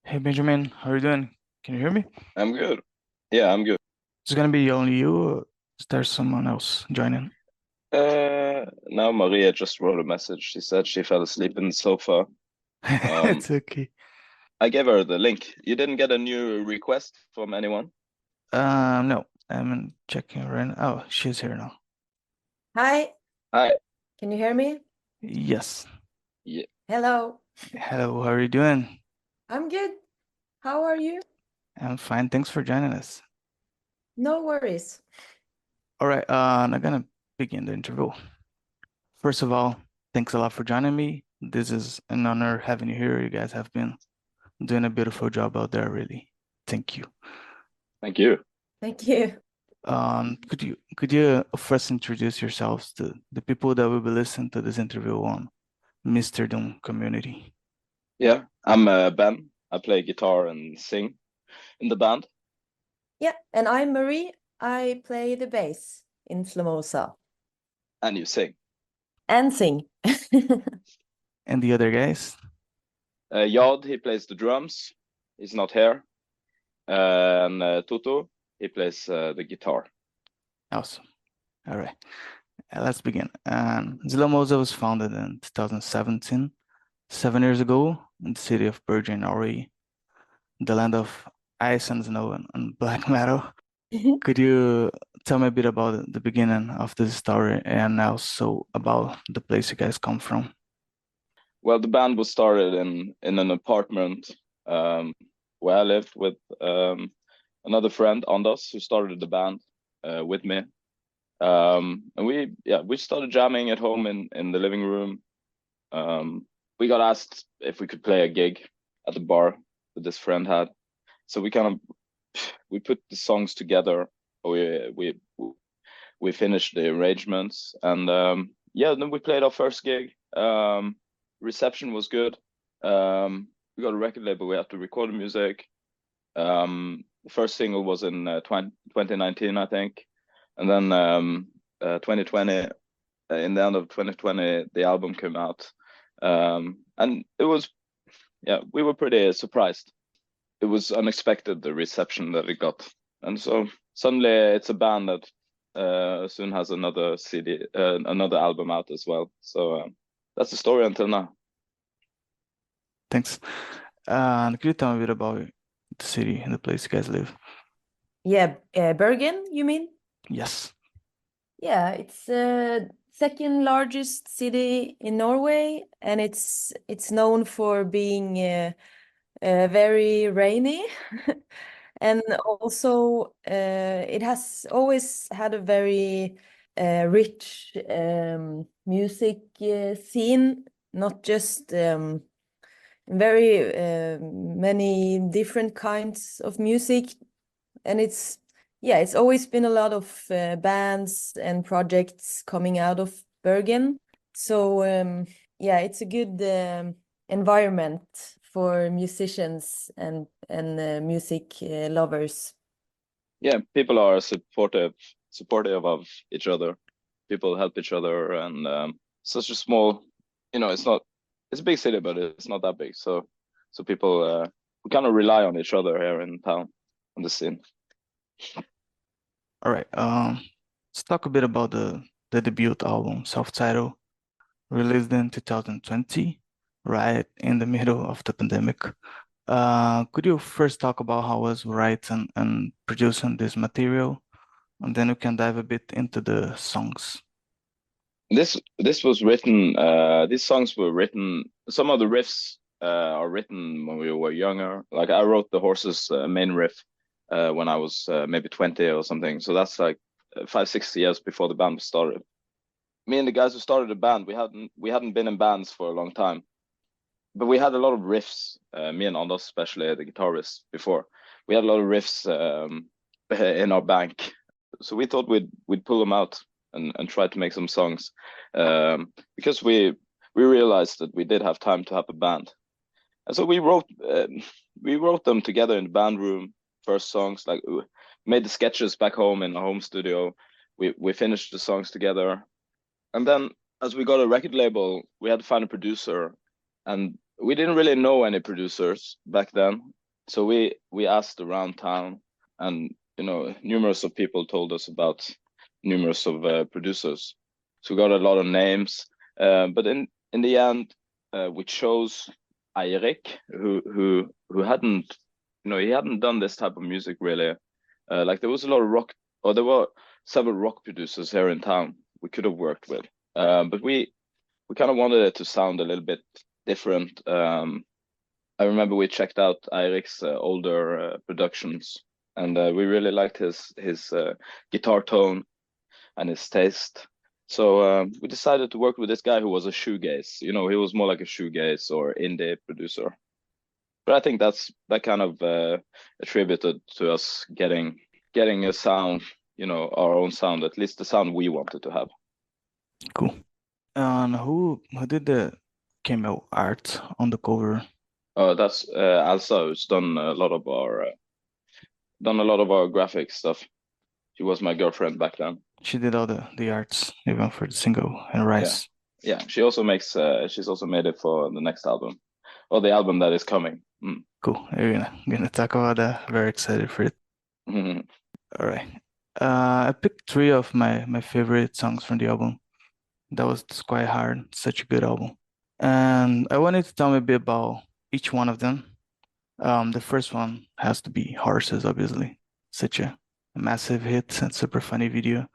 Hey Benjamin, how are you doing? Can you hear me? I'm good. Yeah, I'm good. It's gonna be only you, or is there someone else joining? Now Maria just wrote a message. She said she fell asleep in the sofa. Um, It's okay. I gave her the link. You didn't get a new request from anyone? No, I'm checking right now. Oh, she's here now. Hi, Hi. can you hear me? Yes. Yeah, Hello, Hello, how are you doing? I'm good. How are you? I'm fine. Thanks for joining us. No worries. All right, I'm gonna begin the interview. First of all, thanks a lot for joining me. This is an honor having you here. You guys have been doing a beautiful job out there, really. Thank you. thank you. Thank you. Could you first introduce yourselves to the people that will be listening to this interview on Mr. Doom community? Yeah, I'm Ben. I play guitar and sing in the band. Yeah, and I'm Marie. I play the bass in Slomosa And you sing. and sing. And the other guys? Yod, he plays the drums. He's not here. And Tutu, he plays the guitar. Awesome. All right, let's begin. Slomosa was founded in 2017, 7 years ago, in the city of Bergen, Norway, the land of ice and snow and black metal. Could you tell me a bit about the beginning of this story and also about the place you guys come from? Well, the band was started in an apartment where I lived with another friend, Anders, who started the band with me. And we started jamming at home in the living room. We got asked if we could play a gig at the bar that this friend had. So we put the songs together. We finished the arrangements, and then we played our first gig. Reception was good. We got a record label. We had to record the music. The first single was in 2019, I think, and then 2020. In the end of 2020, the album came out, and it was, yeah, we were pretty surprised. It was unexpected, the reception that it got, and so suddenly it's a band that soon has another CD, another album out as well. So that's the story until now. Thanks. Could you tell me a bit about the city and the place you guys live? Yeah, Bergen, you mean? Yes. Yeah, it's second largest city in Norway, and it's known for being very rainy. And also, it has always had a very rich music scene, not just very many different kinds of music. And it's always been a lot of bands and projects coming out of Bergen. So, it's a good environment for musicians and music lovers. Yeah, people are supportive of each other. People help each other, and such a small, it's not, it's a big city, but it's not that big. So people we kind of rely on each other here in town on the scene. All right. Let's talk a bit about the debut album, self-titled, released in 2020, right in the middle of the pandemic. Could you first talk about how was writing and producing this material, and then we can dive a bit into the songs. This was written. These songs were written. Some of the riffs are written when we were younger. Like I wrote the horses main riff when I was maybe 20 or something. So that's like 5, 6 years before the band was started. Me and the guys who started the band, we hadn't been in bands for a long time, but we had a lot of riffs. Me and Anders, especially the guitarist, before we had a lot of riffs in our bank. So we thought we'd pull them out and try to make some songs, because we realized that we did have time to have a band, and so we wrote them together in the band room. First songs, like made the sketches back home in our home studio. We finished the songs together, and then as we got a record label, we had to find a producer, and we didn't really know any producers back then. So we asked around town, and numerous of people told us about numerous of producers. So we got a lot of names, but in the end, we chose Eirik, who hadn't, he hadn't done this type of music really. Like there was a lot of rock, or there were several rock producers here in town we could have worked with, but we kind of wanted it to sound a little bit different. I remember we checked out Eirik's older productions, and we really liked his guitar tone and his taste. So we decided to work with this guy who was a shoegaze. He was more like a shoegaze or indie producer. But I think that kind of attributed to us getting a sound, our own sound, at least the sound we wanted to have. Cool. And who did the cameo art on the cover? That's Elsa, who's done a lot of our graphic stuff. She was my girlfriend back then. She did all the arts, even for the single and Rise. Yeah. She also makes. She's also made it for the next album, or the album that is coming. Cool. We're gonna talk about that. Very excited for it. All right. I picked 3 of my favorite songs from the album. That was quite hard. Such a good album. And I wanted to tell me a bit about each one of them. The first one has to be Horses, obviously. Such a massive hit and super funny video.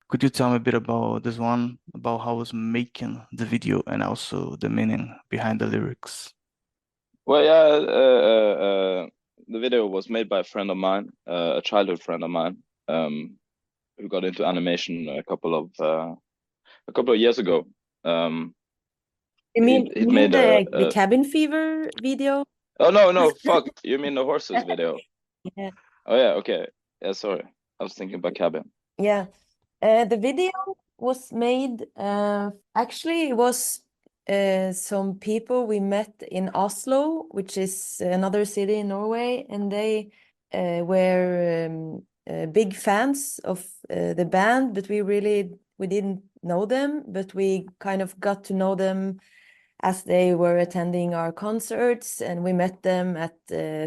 Could you tell me a bit about this one, about how I was making the video and also the meaning behind the lyrics? Well, yeah, the video was made by a friend of mine, a childhood friend of mine, who got into animation a couple of years ago. You mean he made the Cabin Fever video? Oh no, fuck! You mean the Horses video? Yeah. Oh yeah, okay. Yeah, sorry, I was thinking about Cabin. Yeah. The video was made. Actually, it was some people we met in Oslo, which is another city in Norway, and they were big fans of the band, but we didn't know them, but we kind of got to know them as they were attending our concerts, and we met them at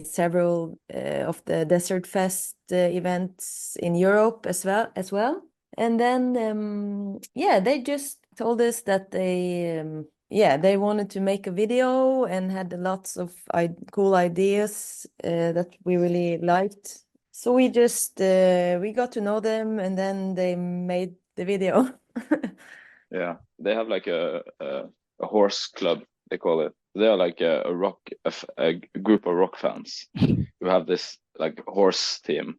several of the Desert Fest events in Europe as well. And then they just told us that they wanted to make a video and had lots of cool ideas that we really liked. So we just we got to know them, and then they made the video. Yeah, they have like a horse club, they call it. They are like a group of rock fans who have this like horse theme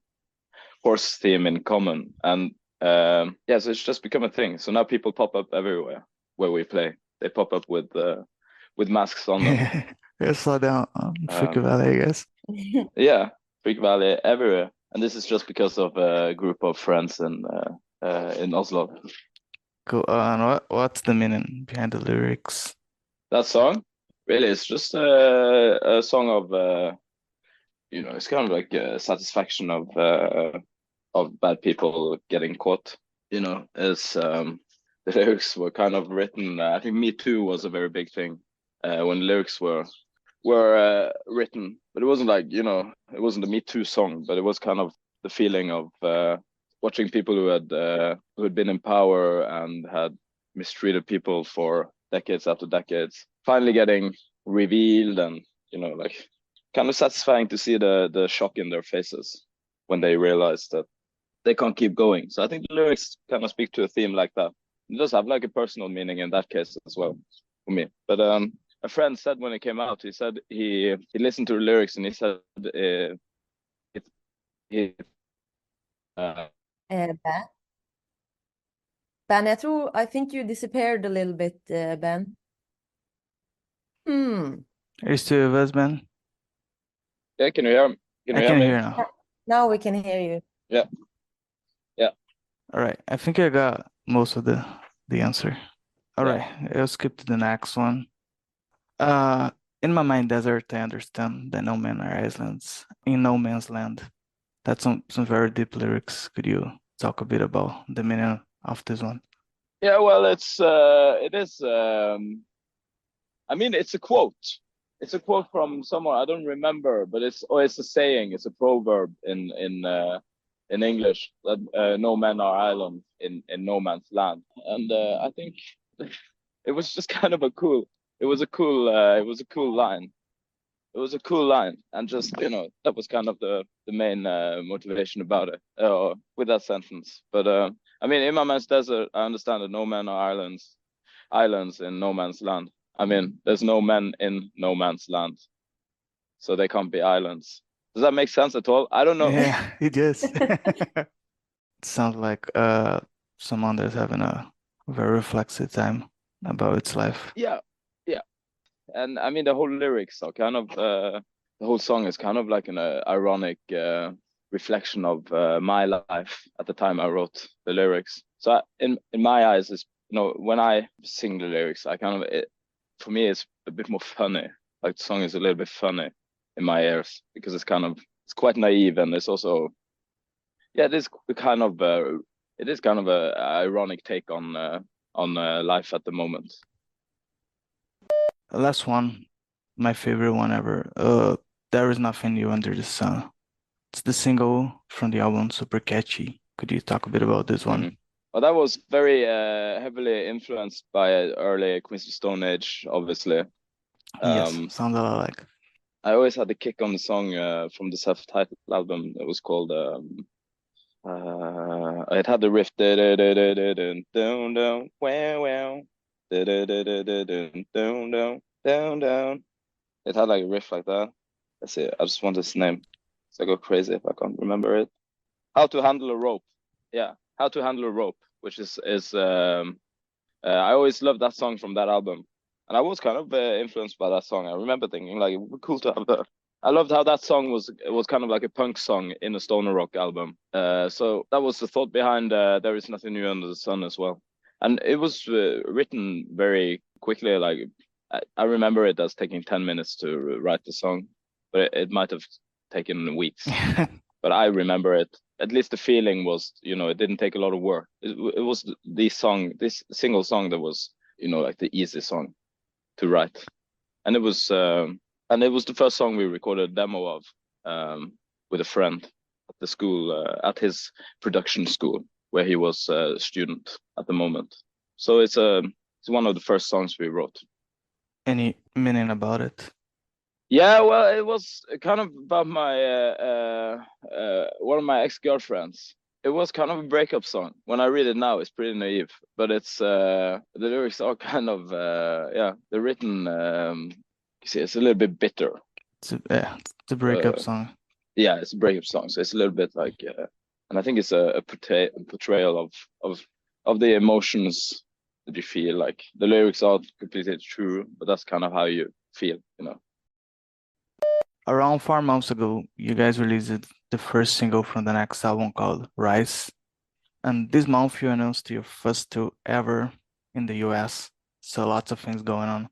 in common, and so it's just become a thing. So now people pop up everywhere where we play. They pop up with masks on them. I saw that on Freak Valley, I guess. Yeah, Freak Valley everywhere, and this is just because of a group of friends in Oslo. Cool. And what's the meaning behind the lyrics? That song, really, it's just a song of it's kind of like a satisfaction of bad people getting caught. As the lyrics were kind of written. I think Me Too was a very big thing when the lyrics were written, but it wasn't like it wasn't a Me Too song, but it was kind of the feeling of watching people who had been in power and had mistreated people for decades after decades finally getting revealed, and like kind of satisfying to see the shock in their faces when they realize that they can't keep going. So I think the lyrics kind of speak to a theme like that. It does have like a personal meaning in that case as well for me. But a friend said when it came out, he said he listened to the lyrics and he said Ben, I think you disappeared a little bit, Ben. Are you still with us, Ben? Yeah, can you hear me? I can hear now. Now we can hear you. Yeah. All right. I think I got most of the answer. All right. I'll skip to the next one. In my mind, desert, I understand that no men are islands in no man's land. That's some very deep lyrics. Could you talk a bit about the meaning of this one? Yeah, well, it is. I mean, it's a quote. it's a quote from someone I don't remember, but it's a saying. It's a proverb in English that no men are islands in no man's land. And I think it was just kind of a cool. It was a cool line. It was a cool line, and just that was kind of the main motivation about it with that sentence. But I mean, in my man's desert, I understand that no men are islands in no man's land. I mean, there's no men in no man's land, so they can't be islands. Does that make sense at all? I don't know. Yeah, it does. It sounds like someone that's having a very reflexive time about its life. Yeah, yeah. And I mean, the whole lyrics are kind of the whole song is kind of like an ironic reflection of my life at the time I wrote the lyrics. So in my eyes, it's when I sing the lyrics, I kind of for me it's a bit more funny. Like the song is a little bit funny in my ears because it's quite naive, and it's also it is kind of a ironic take on life at the moment. Last one, my favorite one ever. There is nothing new under the sun. It's the single from the album, super catchy. Could you talk a bit about this one? Mm-hmm. Well, that was very heavily influenced by early Queens of Stone Age, obviously. Yes, sounds a lot like. I always had the kick on the song from the self-titled album. It was called. It had the riff. It had like a riff like that. Let's see. I just want its name. So I go crazy if I can't remember it. How to Handle a Rope. Yeah, How to Handle a Rope, which is I always loved that song from that album, and I was kind of influenced by that song. I remember thinking like it would be cool to have that. I loved how that song was kind of like a punk song in a stoner rock album. So that was the thought behind There Is Nothing New Under the Sun as well, and it was written very quickly. Like I remember it as taking 10 minutes to write the song, but it might have taken weeks. But I remember it. At least the feeling was, it didn't take a lot of work. It was this single song that was, like the easy song to write, and it was the first song we recorded a demo of with a friend at the school, at his production school where he was a student at the moment. So it's one of the first songs we wrote. Any meaning about it? Yeah, well, it was kind of about my one of my ex-girlfriends. It was kind of a breakup song. When I read it now, it's pretty naive, but it's the lyrics are kind of they're written. You see, it's a little bit bitter. It's a breakup song. Yeah, it's a breakup song, so it's a little bit like, and I think it's a portrayal of the emotions that you feel. Like the lyrics are completely true, but that's kind of how you feel, Around 4 months ago, you guys released the first single from the next album called Rise. And this month you announced your first tour ever in the US. So lots of things going on.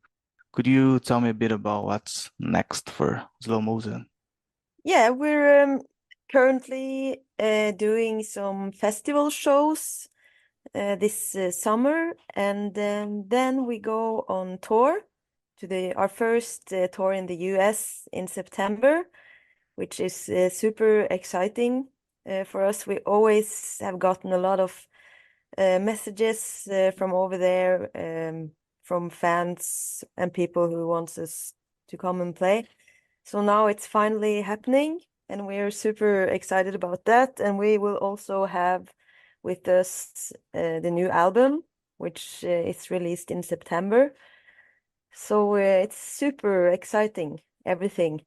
Could you tell me a bit about what's next for Slomosa? Yeah, we're currently doing some festival shows this summer, and then we go on tour to our first tour in the US in September, which is super exciting for us. We always have gotten a lot of messages from over there, from fans and people who wants us to come and play. So now it's finally happening, and we're super excited about that. And we will also have with us the new album, which is released in September. So it's super exciting, everything.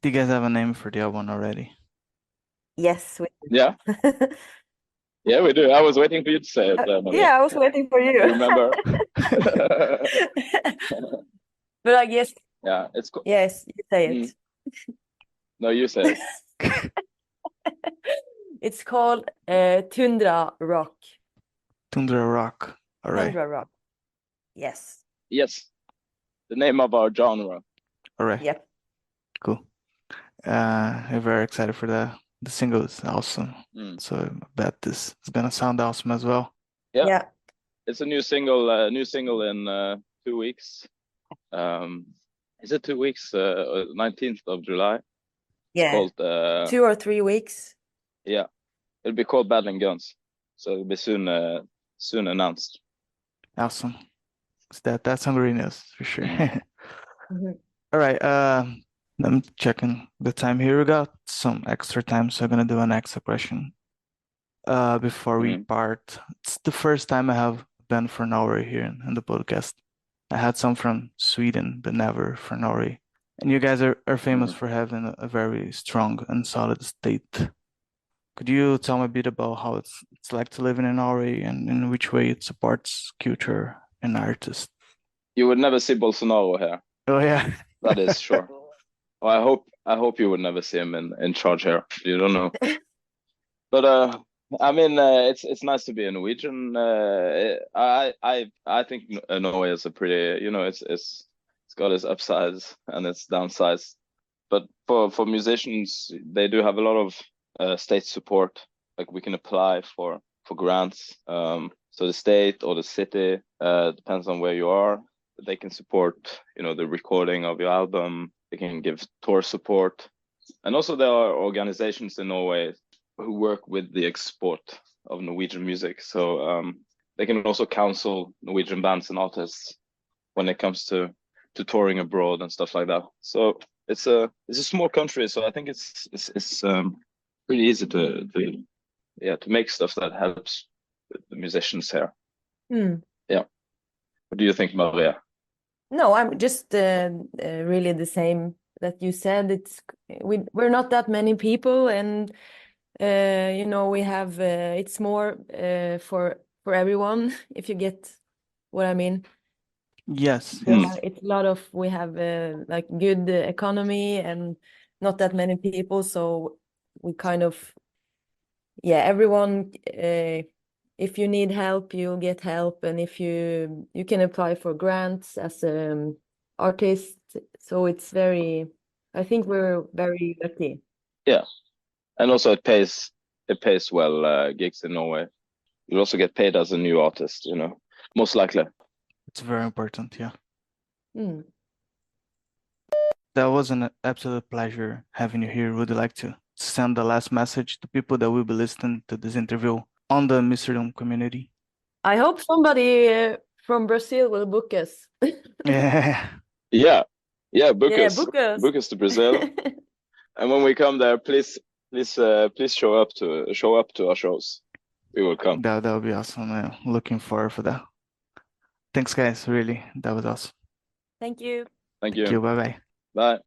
Do you guys have a name for the album already? Yes, we do. Yeah. Yeah, we do. I was waiting for you to say it. Yeah, I was waiting for you. You remember? But I guess. Yeah, it's cool. Yes, you say it. No, you say it. It's called Tundra Rock. Tundra Rock. All right. Tundra Rock. Yes. Yes. The name of our genre. All right. Yep. Cool. I'm very excited for that. The single is awesome. So I bet this is gonna sound awesome as well. Yeah. It's a new single in 2 weeks. is it 2 weeks? 19th of July. Yeah, Called 2 or 3 weeks. yeah, it'll be called Battling Guns. So it'll be soon announced. Awesome. That's hungry news for sure. Mhm. All right. I'm checking the time here. We got some extra time, so I'm gonna do an extra question. Before we part, it's the first time I have been for Norway here in the podcast. I had some from Sweden, but never for Norway. And you guys are famous for having a very strong and solid state. Could you tell me a bit about how it's like to live in Norway and in which way it supports culture and artists? You would never see Bolsonaro here. Oh yeah. That is sure. Well, I hope you would never see him in charge here. You don't know. But I mean, it's nice to be a Norwegian. I think Norway is a pretty, it's got its upsides and its downsides. But for musicians, they do have a lot of state support. Like we can apply for grants. So the state or the city, depends on where you are. They can support, the recording of your album. They can give tour support. And also there are organizations in Norway who work with the export of Norwegian music. So they can also counsel Norwegian bands and artists when it comes to touring abroad and stuff like that. So it's a small country, so I think it's pretty easy to make stuff that helps the musicians here. Yeah. What do you think, Maria? No, I'm just really the same that you said. We're not that many people, and we have it's more for everyone, if you get what I mean. Yes. It's a lot of, we have like good economy and not that many people, so we kind of, everyone, if you need help, you'll get help, and if you can apply for grants as an artist. So it's I think we're very lucky. Yeah, and also it pays well. Gigs in Norway, you also get paid as a new artist. Most likely. It's very important. Yeah. Mm. That was an absolute pleasure having you here. Would you like to send the last message to people that will be listening to this interview on the Amsterdam community? I hope somebody from Brazil will book us. Yeah. Book us. Book us. Book us to Brazil. And when we come there, please show up to our shows. We will come. That would be awesome. Looking forward for that. Thanks, guys. Really, that was awesome. Thank you. Thank you. Thank you. Bye-bye. Bye.